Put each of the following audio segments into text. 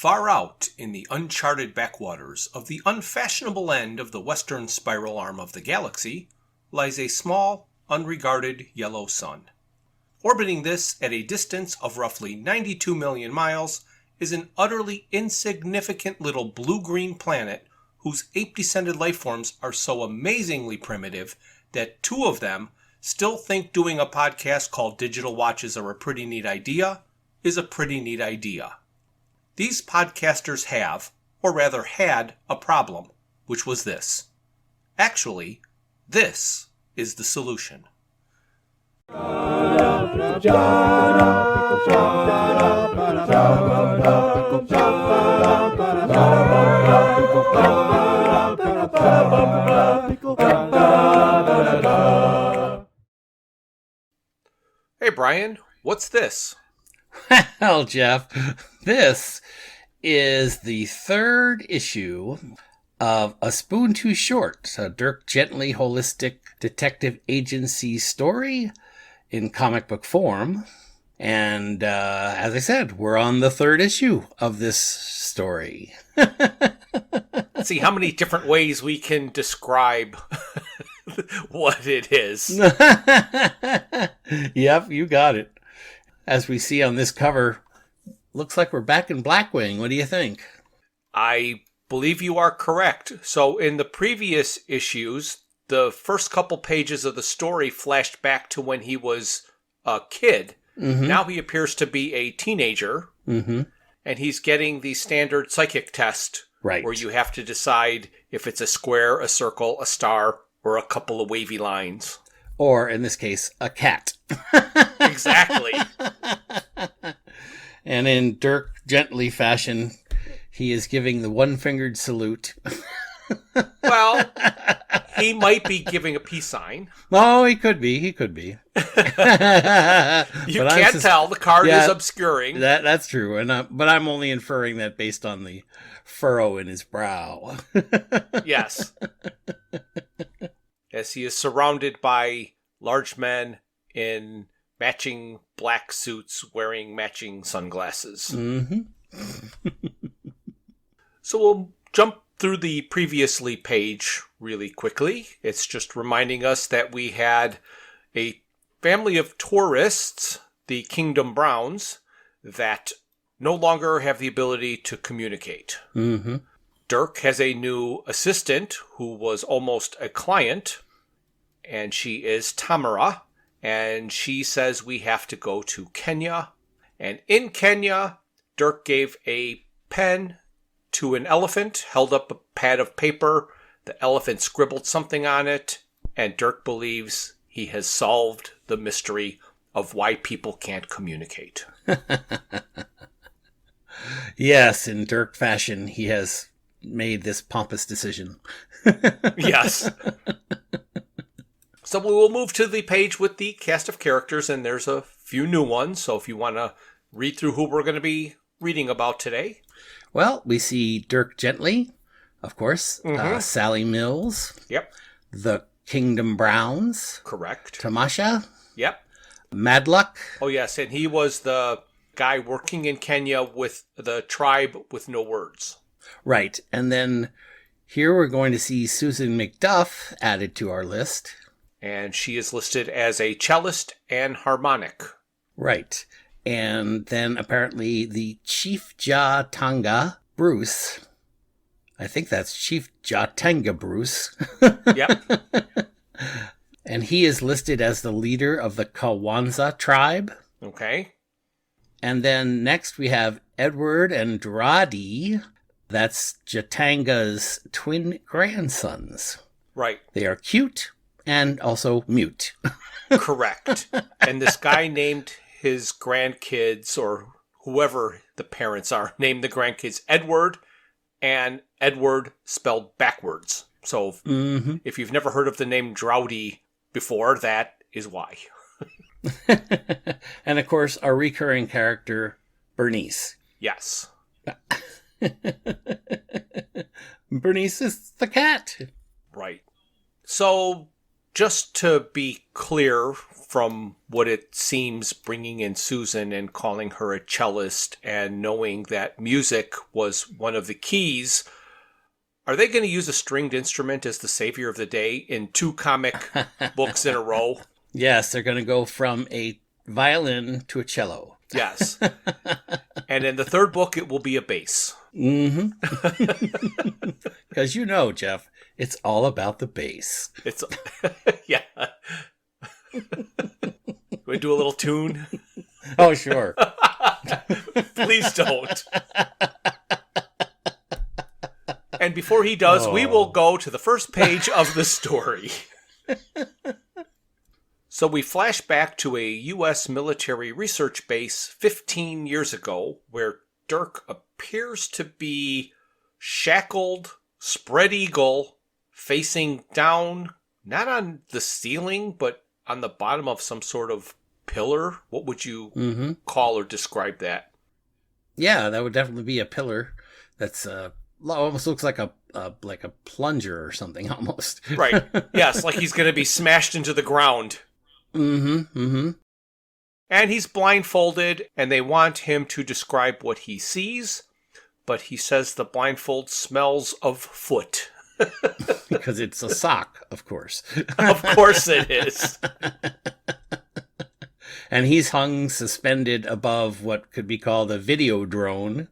Far out in the uncharted backwaters of the unfashionable end of the western spiral arm of the galaxy lies a small, unregarded yellow sun. Orbiting this at a distance of roughly 92 million miles is an utterly insignificant little blue-green planet whose ape-descended lifeforms are so amazingly primitive that two of them still think doing a podcast called Digital Watches Are a Pretty Neat Idea is a pretty neat idea. These podcasters have, or rather had, a problem, which was this. Actually, this is the solution. Hey Brian, what's this? Well, Jeff, this is the third issue of A Spoon Too Short, a Dirk Gently holistic detective agency story in comic book form. And as I said, we're on the third issue of this story. Let's see how many different ways we can describe what it is. Yep, you got it. As we see on this cover, looks like we're back in Blackwing. What do you think? I believe you are correct. So in the previous issues, the first couple pages of the story flashed back to when he was a kid. Mm-hmm. Now he appears to be a teenager, and he's getting the standard psychic test, right, where you have to decide if it's a square, a circle, a star, or a couple of wavy lines. Or, in this case, a cat. Exactly. And in Dirk Gently fashion, he is giving the one-fingered salute. Well, he might be giving a peace sign. Oh, he could be. You can't tell. The card is obscuring. That's true. But I'm only inferring that based on the furrow in his brow. Yes. As he is surrounded by large men in matching black suits wearing matching sunglasses. Mm-hmm. So we'll jump through the previously page really quickly. It's just reminding us that we had a family of tourists, the Kingdom Browns, that no longer have the ability to communicate. Mm-hmm. Dirk has a new assistant who was almost a client, and she is Tamara, and she says we have to go to Kenya. And in Kenya, Dirk gave a pen to an elephant, held up a pad of paper. The elephant scribbled something on it, and Dirk believes he has solved the mystery of why people can't communicate. Yes, in Dirk fashion, he has made this pompous decision. Yes. So we will move to the page with the cast of characters, and there's a few new ones. So if you want to read through who we're going to be reading about today. Well, we see Dirk Gently, of course, Sally Mills. Yep. The Kingdom Browns. Correct. Tamasha. Yep. Madluck. Oh, yes, and he was the guy working in Kenya with the tribe with no words. Right, and then here we're going to see Susan McDuff added to our list. And she is listed as a cellist and harmonic. Right. And then apparently the Chief Jatanga Bruce. I think that's Chief Jatanga Bruce. Yep. And he is listed as the leader of the Kawanza tribe. Okay. And then next we have Edward Andrade. That's Jatanga's twin grandsons. Right. They are cute and also mute. Correct. And this guy named his grandkids, or whoever the parents are, named the grandkids Edward, and Edward spelled backwards. So if you've never heard of the name Droughty before, that is why. And of course, our recurring character, Bernice. Yes. Bernice is the cat. Right. So just to be clear from what it seems, bringing in Susan and calling her a cellist and knowing that music was one of the keys, are they going to use a stringed instrument as the savior of the day in 2 comic books in a row? Yes, they're going to go from a violin to a cello. Yes. And in the 3rd book, it will be a bass. Mm-hmm. Because Jeff, it's all about the bass. It's, yeah. We do a little tune? Oh, sure. Please don't. And before he does, we will go to the first page of the story. So we flash back to a U.S. military research base 15 years ago, where Dirk appears to be shackled, spread eagle, facing down, not on the ceiling, but on the bottom of some sort of pillar. What would you call or describe that? Yeah, that would definitely be a pillar. That's almost looks like a plunger or something, almost. Right. Yes, like he's going to be smashed into the ground. And he's blindfolded, and they want him to describe what he sees, but he says the blindfold smells of foot. Because it's a sock, of course. Of course it is. And he's hung suspended above what could be called a video drone.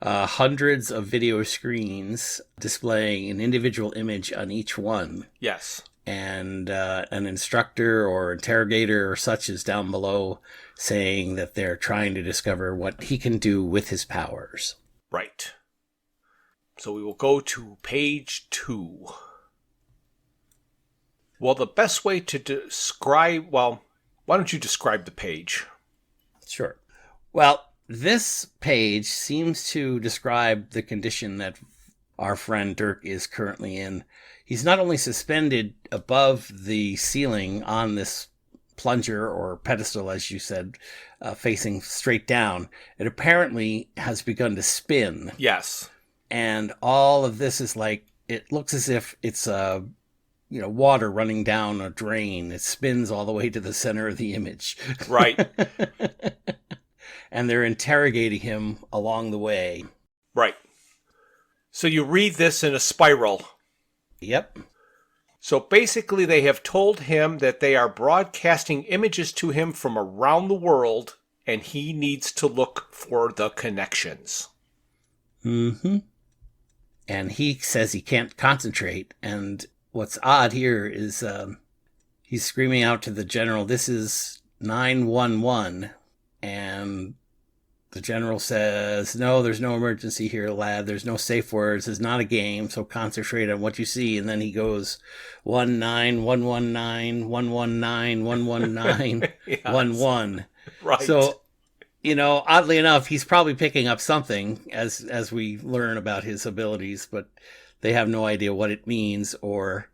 Hundreds of video screens displaying an individual image on each one. Yes. And an instructor or interrogator or such is down below saying that they're trying to discover what he can do with his powers. Right. So we will go to page 2. Well, the best way to describe... Well, why don't you describe the page? Sure. Well, this page seems to describe the condition that our friend Dirk is currently in. He's not only suspended above the ceiling on this plunger or pedestal, as you said, facing straight down. It apparently has begun to spin. Yes. And all of this is like, it looks as if it's water running down a drain. It spins all the way to the center of the image. Right. And they're interrogating him along the way. Right. So you read this in a spiral. Yep. So basically they have told him that they are broadcasting images to him from around the world, and he needs to look for the connections. Mm-hmm. And he says he can't concentrate. And what's odd here is he's screaming out to the general, "This is 911. And the general says, "No, there's no emergency here, lad. There's no safe words. It's not a game, so concentrate on what you see." And then he goes 19119 119 119 11. Right. So, oddly enough, he's probably picking up something as we learn about his abilities, but they have no idea what it means, or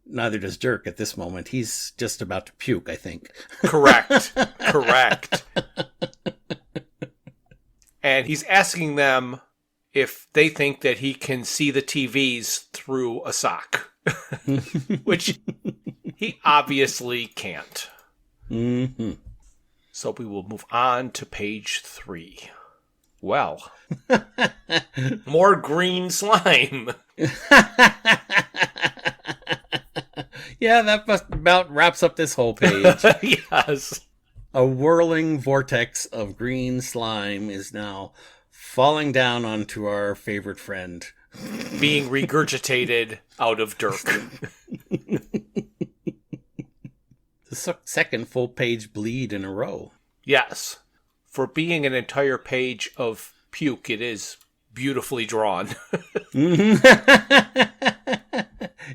neither does Dirk at this moment. He's just about to puke, I think. Correct. And he's asking them if they think that he can see the TVs through a sock, which he obviously can't. Mm-hmm. So we will move on to page 3. Well, more green slime. Yeah, that about wraps up this whole page. Yes. A whirling vortex of green slime is now falling down onto our favorite friend. Being regurgitated out of Dirk. The second full page bleed in a row. Yes. For being an entire page of puke, it is beautifully drawn.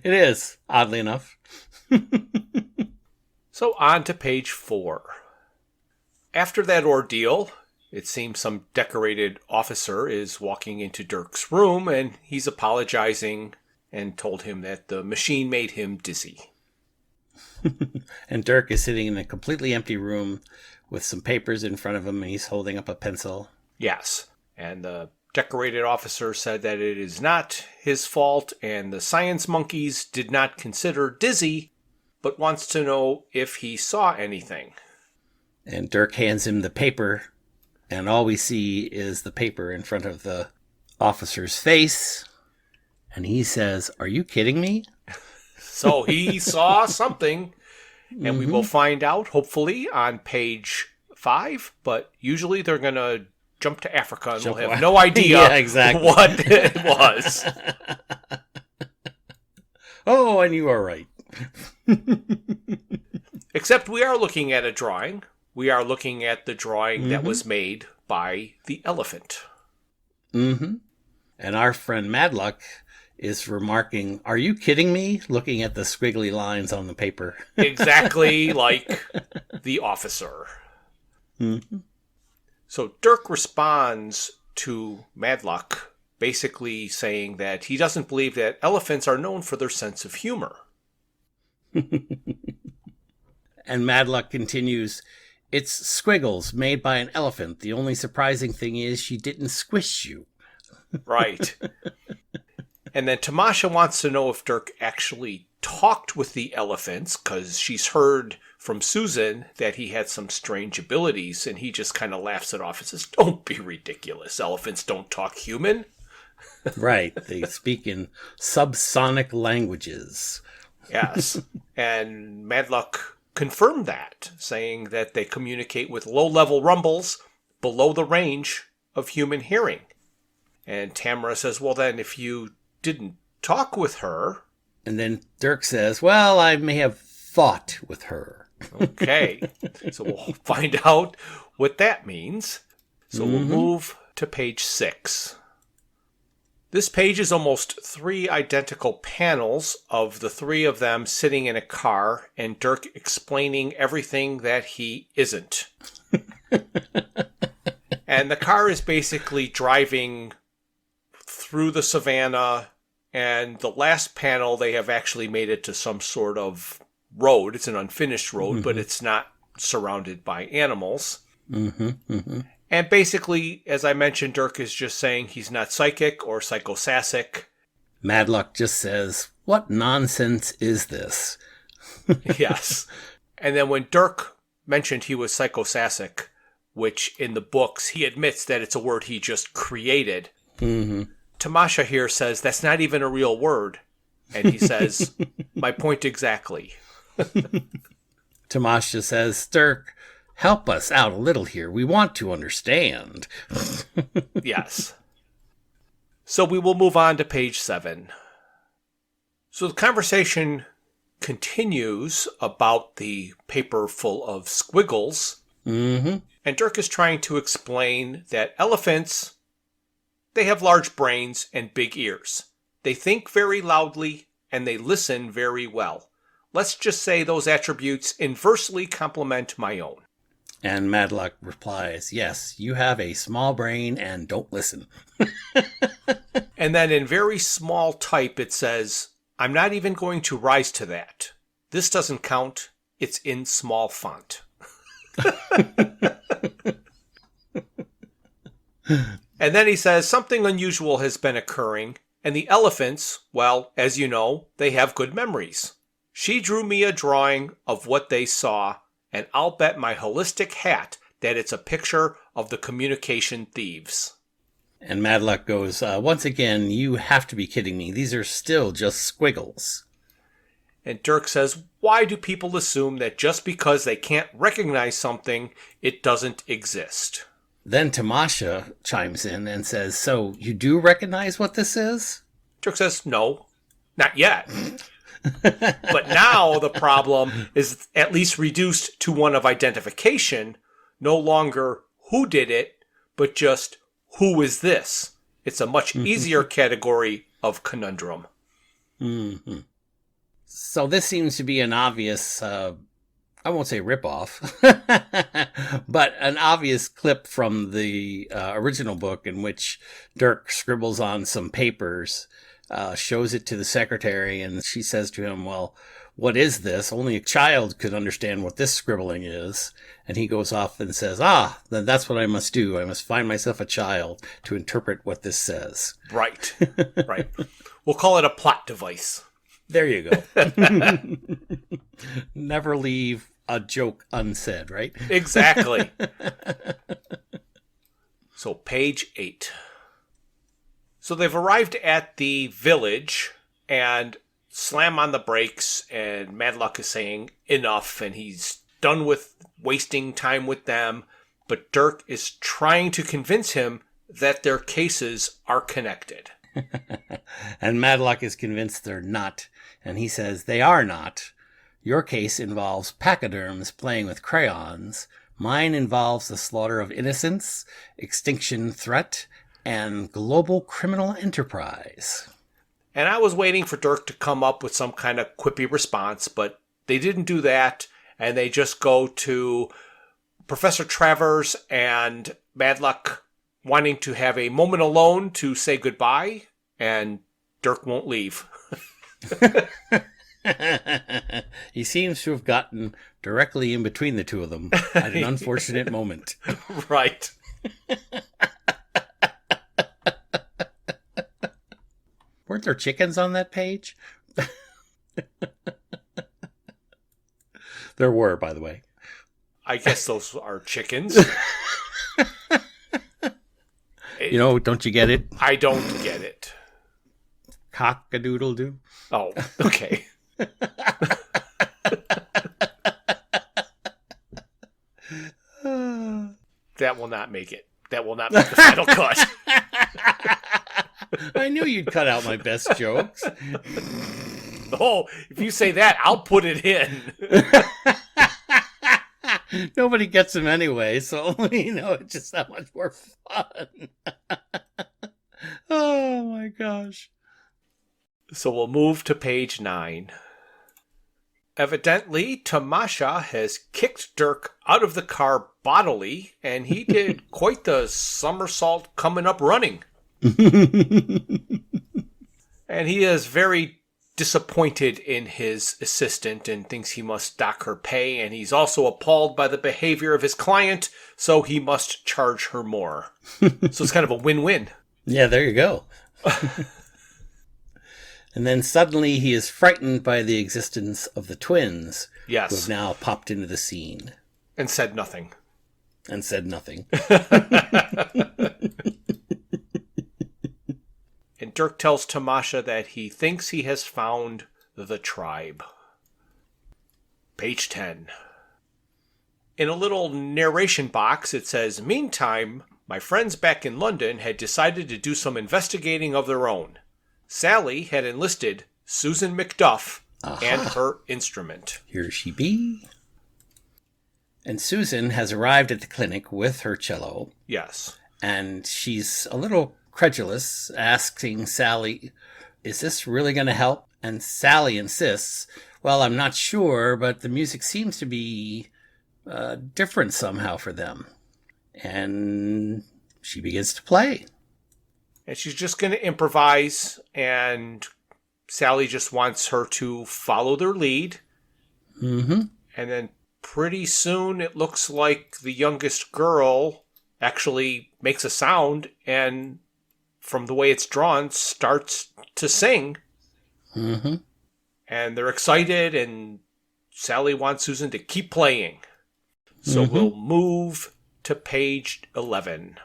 It is, oddly enough. So on to page 4. After that ordeal, it seems some decorated officer is walking into Dirk's room, and he's apologizing and told him that the machine made him dizzy. And Dirk is sitting in a completely empty room with some papers in front of him, and he's holding up a pencil. Yes, and the decorated officer said that it is not his fault, and the science monkeys did not consider dizzy but wants to know if he saw anything. And Dirk hands him the paper, and all we see is the paper in front of the officer's face. And he says, "Are you kidding me?" So he saw something, and we will find out, hopefully, on page 5. But usually they're going to jump to Africa, and we'll have no idea what it was. Oh, and you are right. Except we are looking at a drawing. We are looking at the drawing that was made by the elephant. Mm-hmm. And our friend Madluck is remarking, "Are you kidding me?" looking at the squiggly lines on the paper. Exactly like the officer. Mm-hmm. So Dirk responds to Madluck, basically saying that he doesn't believe that elephants are known for their sense of humor. And Madluck continues, "It's squiggles made by an elephant. The only surprising thing is she didn't squish you." Right. And then Tamasha wants to know if Dirk actually talked with the elephants, because she's heard from Susan that he had some strange abilities, and he just kind of laughs it off and says, "Don't be ridiculous. Elephants don't talk human." Right. They speak in subsonic languages. Yes. And Madluck confirmed that, saying that they communicate with low-level rumbles below the range of human hearing. And Tamara says, "Well, then, if you didn't talk with her..." And then Dirk says, "Well, I may have thought with her." Okay. So we'll find out what that means. So we'll move to page 6. This page is almost 3 identical panels of the 3 of them sitting in a car and Dirk explaining everything that he isn't. And the car is basically driving through the savannah, and the last panel they have actually made it to some sort of road. It's an unfinished road, but it's not surrounded by animals. And basically, as I mentioned, Dirk is just saying he's not psychic or psychosassic. Madluck just says, "What nonsense is this?" Yes. And then when Dirk mentioned he was psychosassic, which in the books he admits that it's a word he just created, Tamasha here says that's not even a real word. And he says, "My point exactly." Tamasha says, "Dirk, help us out a little here. We want to understand." Yes. So we will move on to page 7. So the conversation continues about the paper full of squiggles. And Dirk is trying to explain that elephants, they have large brains and big ears. They think very loudly and they listen very well. Let's just say those attributes inversely complement my own. And Madluck replies, "Yes, you have a small brain and don't listen." And then in very small type it says, "I'm not even going to rise to that. This doesn't count. It's in small font." And then he says, "Something unusual has been occurring, and the elephants, well, as you know, they have good memories. She drew me a drawing of what they saw, and I'll bet my holistic hat that it's a picture of the communication thieves." And Madluck goes, "Once again, you have to be kidding me. These are still just squiggles." And Dirk says, "Why do people assume that just because they can't recognize something, it doesn't exist?" Then Tamasha chimes in and says, "So you do recognize what this is?" Dirk says, "No, not yet." But now the problem is at least reduced to one of identification, no longer who did it, but just who is this? It's a much easier category of conundrum. So this seems to be an obvious, I won't say ripoff, but an obvious clip from the original book in which Dirk scribbles on some papers, shows it to the secretary, and she says to him, "Well, what is this? Only a child could understand what this scribbling is." And he goes off and says, "Then that's what I must do. I must find myself a child to interpret what this says." Right, right. We'll call it a plot device. There you go. Never leave a joke unsaid, right? Exactly. So page 8. So they've arrived at the village and slam on the brakes, and Madlock is saying enough, and he's done with wasting time with them. But Dirk is trying to convince him that their cases are connected. And Madlock is convinced they're not, and he says they are not. Your case involves pachyderms playing with crayons. Mine involves the slaughter of innocents, extinction threat, and global criminal enterprise. And I was waiting for Dirk to come up with some kind of quippy response, but they didn't do that, and they just go to Professor Travers and Madlock wanting to have a moment alone to say goodbye, and Dirk won't leave. He seems to have gotten directly in between the two of them at an unfortunate moment. Right. Weren't there chickens on that page? There were, by the way. I guess those are chickens. You know, don't you get it? I don't get it. Cock-a-doodle-doo. Oh, okay. That will not make it. That will not make the final cut. I knew you'd cut out my best jokes. Oh, if you say that, I'll put it in. Nobody gets them anyway, so, you know, it's just that much more fun. Oh, my gosh. So we'll move to page 9. Evidently, Tamasha has kicked Dirk out of the car bodily, and he did quite the somersault coming up running. And he is very disappointed in his assistant and thinks he must dock her pay, and he's also appalled by the behavior of his client, so he must charge her more. So it's kind of a win-win. Yeah, there you go. And then suddenly he is frightened by the existence of the twins, Yes. who have now popped into the scene. And said nothing. And said nothing. And Dirk tells Tamasha that he thinks he has found the tribe. Page 10. In a little narration box, it says, "Meantime, my friends back in London had decided to do some investigating of their own. Sally had enlisted Susan McDuff and her instrument." Here she be. And Susan has arrived at the clinic with her cello. Yes. And she's a little credulous, asking Sally, is this really going to help? And Sally insists, well, I'm not sure, but the music seems to be different somehow for them. And she begins to play. And she's just going to improvise, and Sally just wants her to follow their lead. Mm-hmm. And then pretty soon it looks like the youngest girl actually makes a sound and from the way it's drawn starts to sing. Mm-hmm. And they're excited, and Sally wants Susan to keep playing. So we'll move to page 11.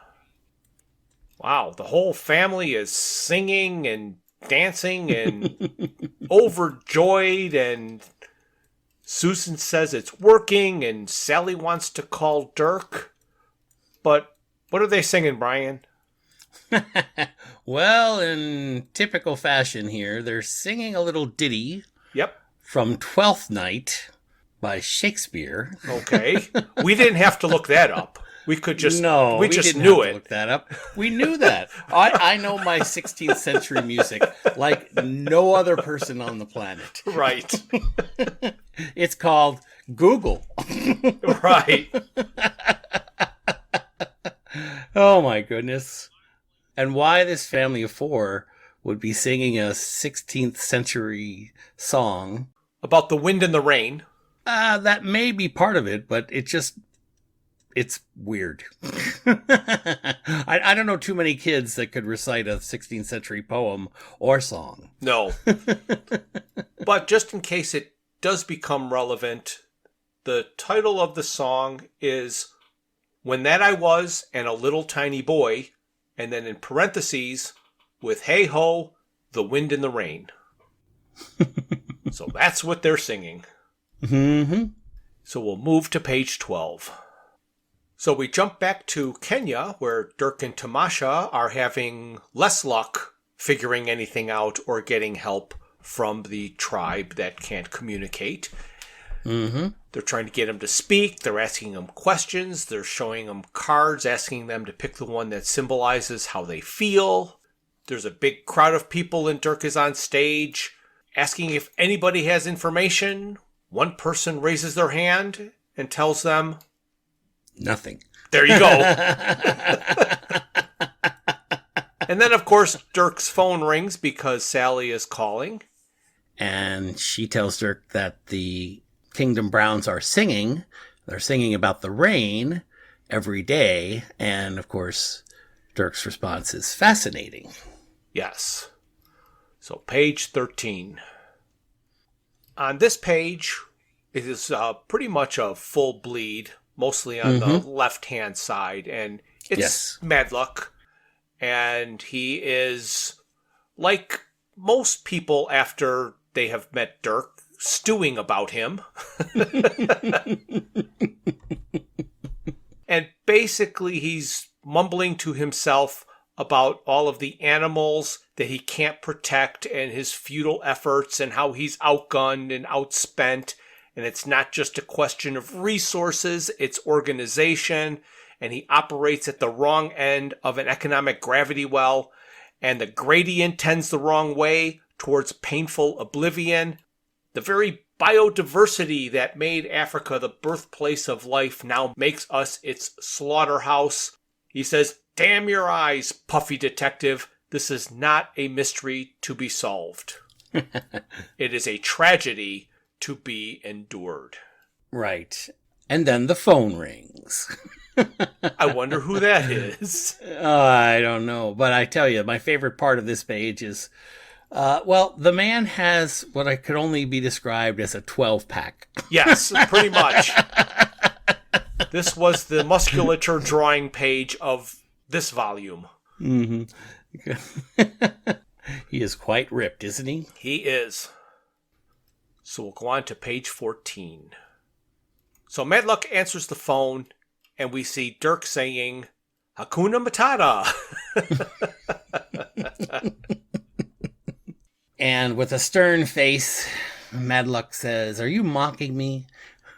Wow, the whole family is singing and dancing and overjoyed, and Susan says it's working, and Sally wants to call Dirk. But what are they singing, Brian? Well, in typical fashion here, they're singing a little ditty. Yep. From Twelfth Night by Shakespeare. Okay. We didn't have to look that up. We could just we just didn't knew have to it. look that up. We knew that. I know my 16th century music like no other person on the planet. Right. It's called Google. Right. Oh my goodness. And why this family of four would be singing a 16th century song. About the wind and the rain. That may be part of it, but it just it's weird. I don't know too many kids that could recite a 16th century poem or song. No. But just in case it does become relevant, the title of the song is When That I Was and a Little Tiny Boy, and then in parentheses, with Hey Ho, the Wind and the Rain. So that's what they're singing. Mm-hmm. So we'll move to page 12. So we jump back to Kenya, where Dirk and Tamasha are having less luck figuring anything out or getting help from the tribe that can't communicate. Mm-hmm. They're trying to get him to speak. They're asking him questions. They're showing him cards, asking them to pick the one that symbolizes how they feel. There's a big crowd of people, and Dirk is on stage asking if anybody has information. One person raises their hand and tells them, nothing. There you go. And then, of course, Dirk's phone rings because Sally is calling. And she tells Dirk that the Kingdom Browns are singing. They're singing about the rain every day. And, of course, Dirk's response is fascinating. Yes. So, page 13. On this page, it is pretty much a full bleed, mostly on the left-hand side. And it's Madluck. And he is, like most people after they have met Dirk, stewing about him. And basically he's mumbling to himself about all of the animals that he can't protect and his futile efforts and how he's outgunned and outspent. And it's not just a question of resources, it's organization. And he operates at the wrong end of an economic gravity well. And the gradient tends the wrong way towards painful oblivion. The very biodiversity that made Africa the birthplace of life now makes us its slaughterhouse. He says, damn your eyes, puffy detective. This is not a mystery to be solved. It is a tragedy to be endured. Right. And then the phone rings. I wonder who that is. I don't know. But I tell you, my favorite part of this page is, the man has what I could only be described as a 12-pack. Yes, pretty much. This was the musculature drawing page of this volume. Mm-hmm. He is quite ripped, isn't he? He is. So we'll go on to page 14. So Madluck answers the phone, and we see Dirk saying, Hakuna Matata. And with a stern face, Madluck says, are you mocking me?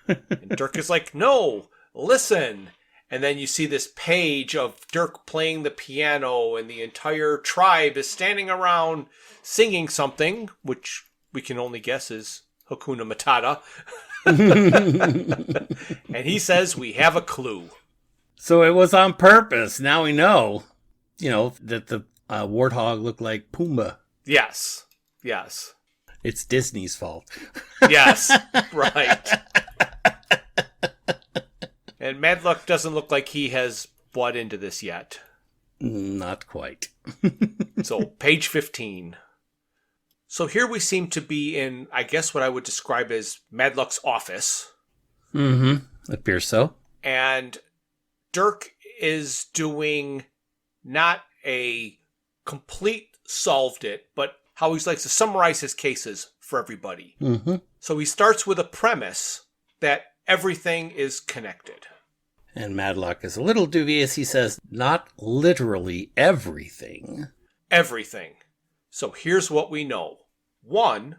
And Dirk is like, no, listen. And then you see this page of Dirk playing the piano, and the entire tribe is standing around singing something, which we can only guess is Hakuna Matata. And he says, we have a clue. So it was on purpose. Now we know, that the warthog looked like Pumbaa. Yes. Yes. It's Disney's fault. Yes. Right. And Madluck doesn't look like he has bought into this yet. Not quite. So, page 15. So here we seem to be in, I guess, what I would describe as Madluck's office. Mm-hmm. Appears so. And Dirk is doing not a complete solved it, but how he likes to summarize his cases for everybody. Mm-hmm. So he starts with a premise that everything is connected. And Madluck is a little dubious. He says, not literally everything. Everything. So here's what we know. 1,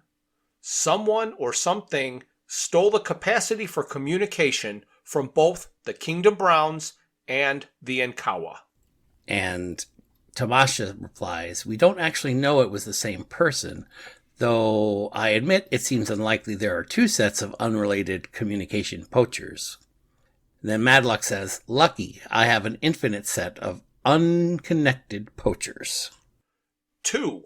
someone or something stole the capacity for communication from both the Kingdom Browns and the Nkawa. And Tamasha replies, we don't actually know it was the same person, though I admit it seems unlikely there are 2 sets of unrelated communication poachers. Then Madluck says, lucky, I have an infinite set of unconnected poachers. 2,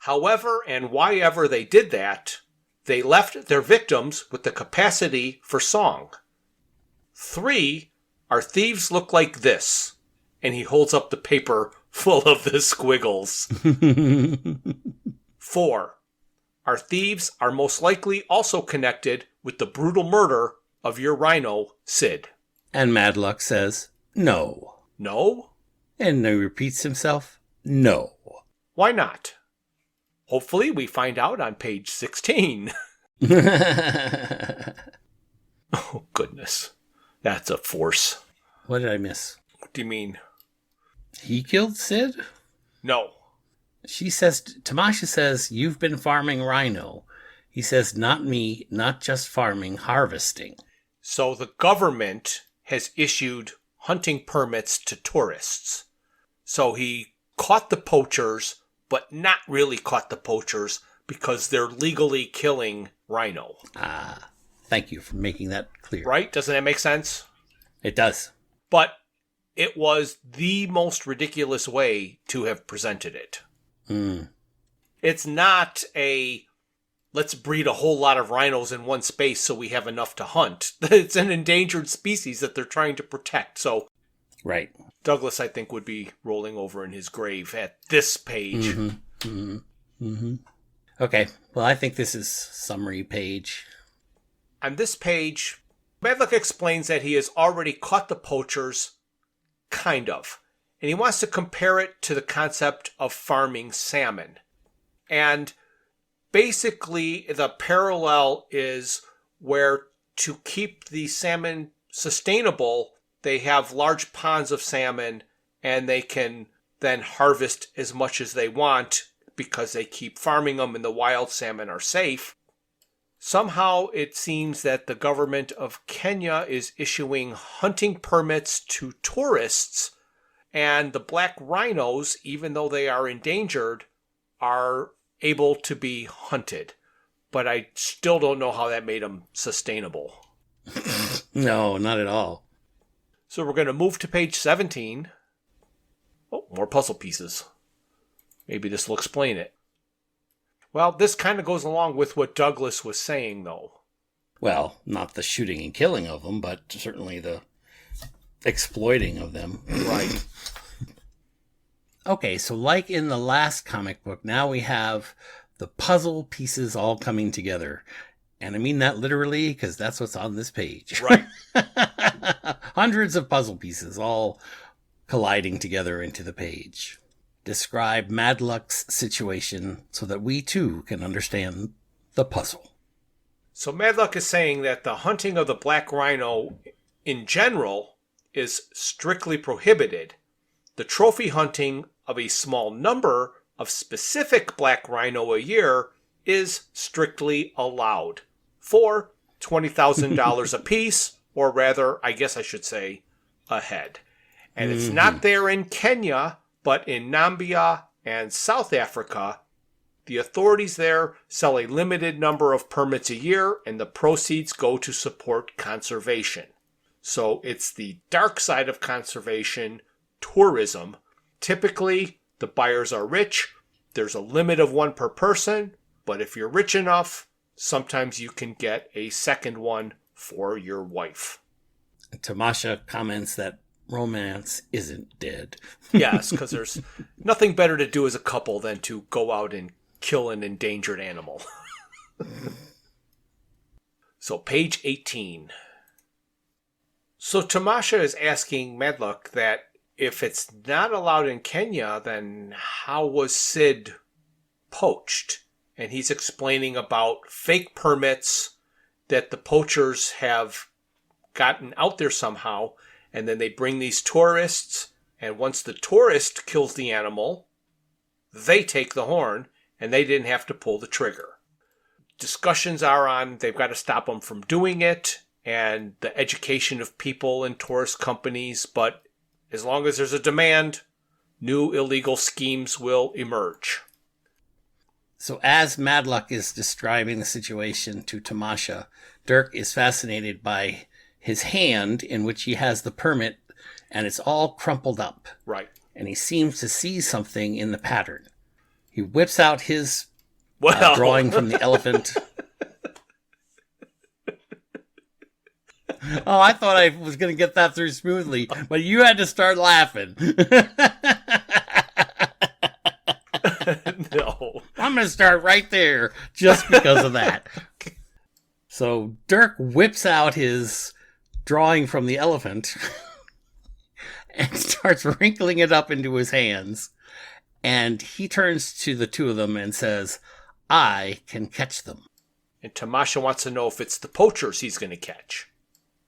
however and why ever they did that, they left their victims with the capacity for song. 3, our thieves look like this. And he holds up the paper full of the squiggles. 4. Our thieves are most likely also connected with the brutal murder of your rhino, Sid. And Madluck says, no. No? And he repeats himself, no. Why not? Hopefully we find out on page 16. Oh, goodness. That's a force. What did I miss? What do you mean? He killed Sid? No. She says, Tamasha says, you've been farming rhino. He says, not me, not just farming, harvesting. So the government has issued hunting permits to tourists. So he caught the poachers, but not really caught the poachers because they're legally killing rhino. Ah, thank you for making that clear. Right? Doesn't that make sense? It does. But it was the most ridiculous way to have presented it. It's not a, let's breed a whole lot of rhinos in one space so we have enough to hunt. It's an endangered species that they're trying to protect. So Right. Douglas, I think, would be rolling over in his grave at this page. Okay, well, I think this is summary page. On this page, Madluck explains that he has already caught the poachers, kind of. And he wants to compare it to the concept of farming salmon. And basically, the parallel is where to keep the salmon sustainable, they have large ponds of salmon and they can then harvest as much as they want because they keep farming them and the wild salmon are safe. Somehow it seems that the government of Kenya is issuing hunting permits to tourists, and the black rhinos, even though they are endangered, are able to be hunted. But I still don't know how that made them sustainable. No, not at all. So we're going to move to page 17. Oh, more puzzle pieces. Maybe this will explain it. Well, this kind of goes along with what Douglas was saying, though. Well, not the shooting and killing of them, but certainly the exploiting of them. Right. Okay, so like in the last comic book, now we have the puzzle pieces all coming together. And I mean that literally, because that's what's on this page. Right. Hundreds of puzzle pieces all colliding together into the page. Describe Madluck's situation so that we too can understand the puzzle. So Madluck is saying that the hunting of the black rhino in general is strictly prohibited. The trophy hunting of a small number of specific black rhino a year is strictly allowed for $20,000 a piece, or rather, I guess I should say, a head. And it's not there in Kenya, but in Namibia and South Africa. The authorities there sell a limited number of permits a year, and the proceeds go to support conservation. So it's the dark side of conservation, tourism. Typically, the buyers are rich. There's a limit of one per person, but if you're rich enough, sometimes you can get a second one for your wife. Tamasha comments that romance isn't dead. Yes, because there's nothing better to do as a couple than to go out and kill an endangered animal. So page 18. So Tamasha is asking Madluck that if it's not allowed in Kenya, then how was Sid poached? And he's explaining about fake permits that the poachers have gotten out there somehow, and then they bring these tourists, and once the tourist kills the animal, they take the horn, and they didn't have to pull the trigger. Discussions are on, they've got to stop them from doing it, and the education of people and tourist companies, but as long as there's a demand, new illegal schemes will emerge. So as Madluck is describing the situation to Tamasha, Dirk is fascinated by his hand in which he has the permit, and it's all crumpled up. Right. And he seems to see something in the pattern. He whips out his drawing from the elephant. Oh, I thought I was going to get that through smoothly, but you had to start laughing. No. I'm going to start right there just because of that. So Dirk whips out his drawing from the elephant and starts wrinkling it up into his hands. And he turns to the two of them and says, I can catch them. And Tamasha wants to know if it's the poachers he's going to catch.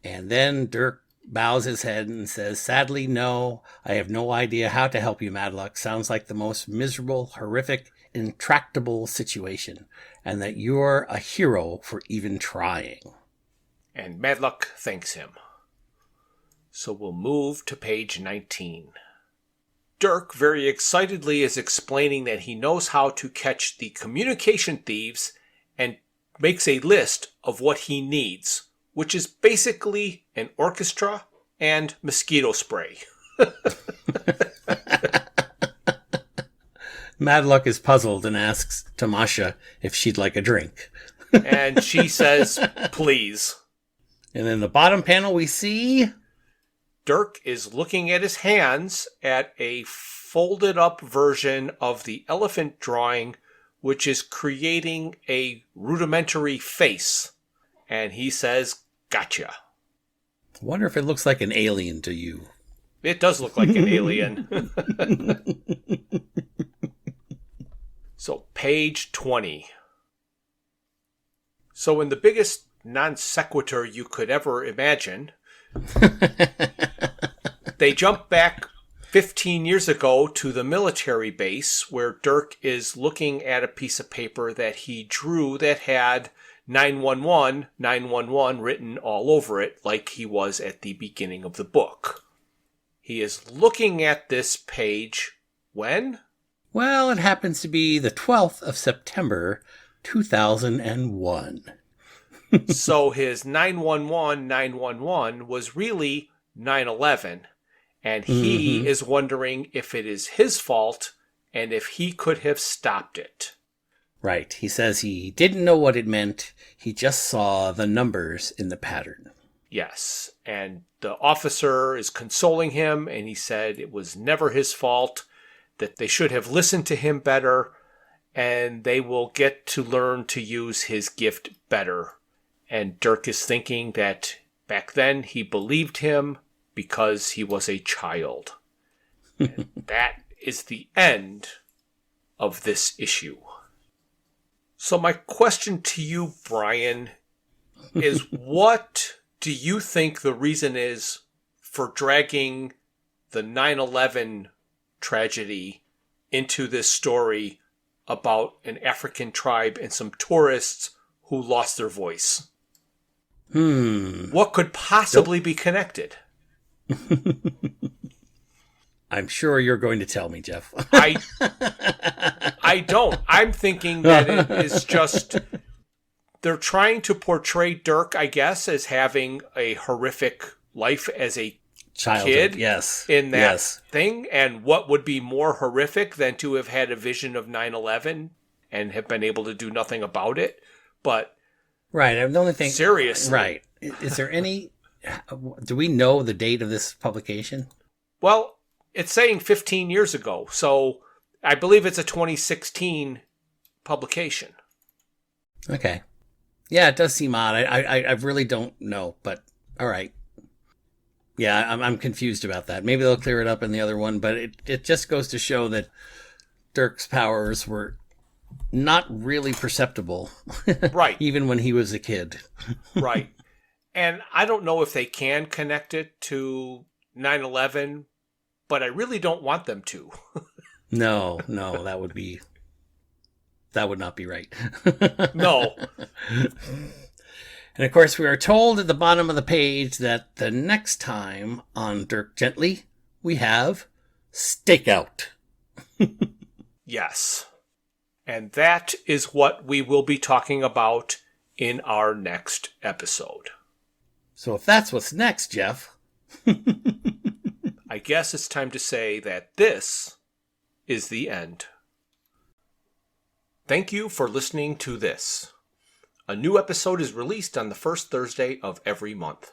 And then Dirk bows his head and says, sadly, no, I have no idea how to help you, Madluck. Sounds like the most miserable, horrific, intractable situation, and that you're a hero for even trying. And Madluck thanks him. So we'll move to page 19. Dirk very excitedly is explaining that he knows how to catch the communication thieves and makes a list of what he needs, which is basically an orchestra and mosquito spray. Madluck is puzzled and asks Tamasha if she'd like a drink. And she says, please. And in the bottom panel we see Dirk is looking at his hands at a folded up version of the elephant drawing, which is creating a rudimentary face. And he says, gotcha. I wonder if it looks like an alien to you. It does look like an alien. So, page 20. So, in the biggest non sequitur you could ever imagine, they jump back 15 years ago to the military base where Dirk is looking at a piece of paper that he drew that had 911, 911 written all over it like he was at the beginning of the book. He is looking at this page when? Well, it happens to be the 12th of September, 2001. So his 911, 911 was really 9/11, and he is wondering if it is his fault and if he could have stopped it. Right. He says he didn't know what it meant. He just saw the numbers in the pattern. Yes, and the officer is consoling him, and he said it was never his fault, that they should have listened to him better, and they will get to learn to use his gift better. And Dirk is thinking that back then he believed him because he was a child. And that is the end of this issue. So my question to you, Brian, is what do you think the reason is for dragging the 9/11 tragedy into this story about an African tribe and some tourists who lost their voice? What could possibly be connected? I'm sure you're going to tell me, Jeff. I don't. I'm thinking that it is just they're trying to portray Dirk, I guess, as having a horrific life as a kid, yes, in that thing. And what would be more horrific than to have had a vision of 9/11 and have been able to do nothing about it? But right, the only thing, seriously, right? Is there any? Do we know the date of this publication? Well, it's saying 15 years ago, so I believe it's a 2016 publication. Okay, yeah, it does seem odd. I really don't know, but all right. Yeah, I'm confused about that. Maybe they'll clear it up in the other one, but it just goes to show that Dirk's powers were not really perceptible. Right. Even when he was a kid. Right. And I don't know if they can connect it to 9/11, but I really don't want them to. No, that would not be right. No. And of course, we are told at the bottom of the page that the next time on Dirk Gently, we have Stakeout. Yes. And that is what we will be talking about in our next episode. So if that's what's next, Jeff, I guess it's time to say that this is the end. Thank you for listening to this. A new episode is released on the first Thursday of every month.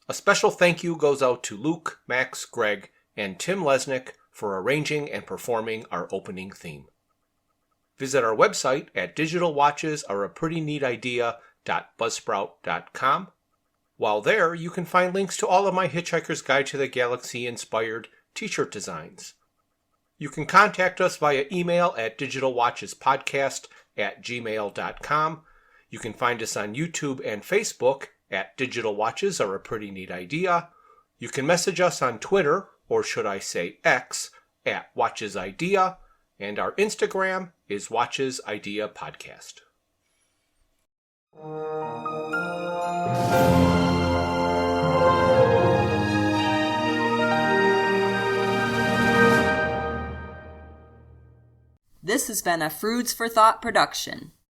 A special thank you goes out to Luke, Max, Greg, and Tim Lesnick for arranging and performing our opening theme. Visit our website at digitalwatchesareaprettynneatidea.buzzsprout.com. While there, you can find links to all of my Hitchhiker's Guide to the Galaxy inspired t-shirt designs. You can contact us via email at digitalwatchespodcast@gmail.com. You can find us on YouTube and Facebook at Digital Watches Are a Pretty Neat Idea. You can message us on Twitter, or should I say X, at Watches Idea, and our Instagram is Watches Idea Podcast. This has been a Froods for Thought production.